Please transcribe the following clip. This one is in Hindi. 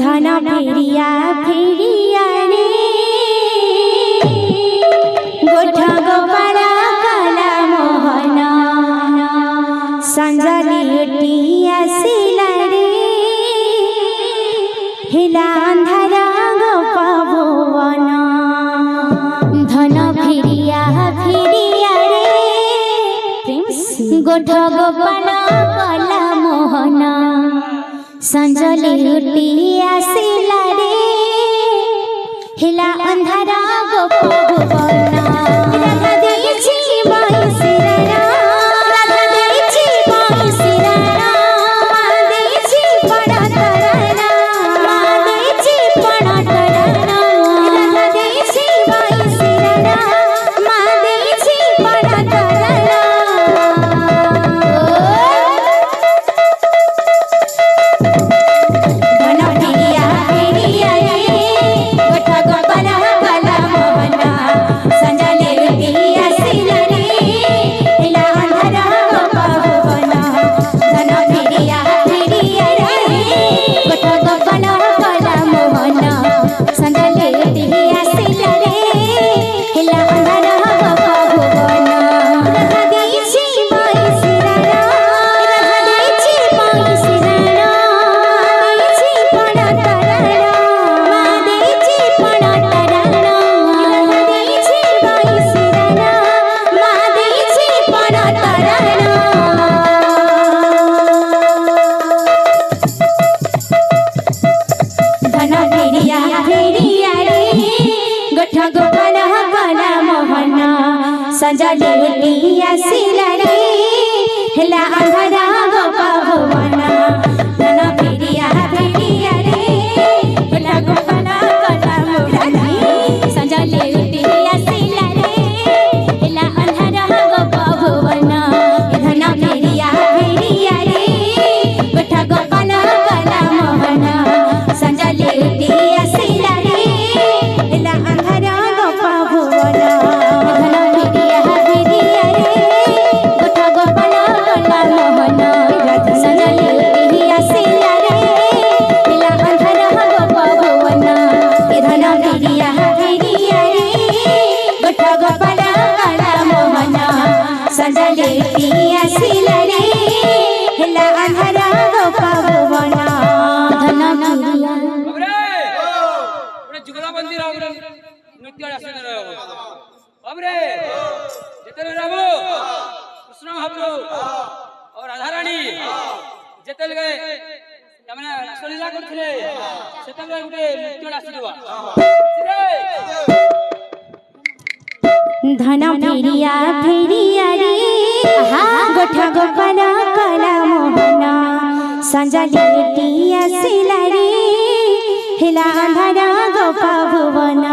धन फेरिया फेरिया रे गोठा गोपाला काला मोहन संजली आसिला रे हेला अंधार गोप भुवन धन फेरिया फेरिया रे गोठा गोपाला काला मोहन संजली आसिला रे हेला अंधार गोप भुवन राधा देछि बाईसिरा राधा देछि बाईसिरा मा देछि बड़ा तराना मा देछि बड़ा तराना राधा देछि बाईसिरा मा देछि बड़ा तराना संजली आसिला रे हेला अंधारा गोप भुवन धन फेरिया फेरिया रे गोठा गोपाला काला मोहन संजली आसिला रे हेला अंधारा गोप भुवन धन फेरिया फेरिया रे गोठा गोपाला काला मोहन संजली आसिला रे हेला अंधारा गोप भुवन संजली आसिला रे हेला अंधारा गोप भुवन धन फेरिया ओरे जुगलाबंदी रावरे नृत्य आसे अबरे जेतले राबो कृष्ण महाप्रभु और राधा रानी जेतले गए तमने रसलीला करथिले सेतले गुटे नृत्य आसीबा धन फेरिया फेरिया रे गोठा गोपाला काला मोहन संजली आसिला रे हेला अंधारा गोप भुवन।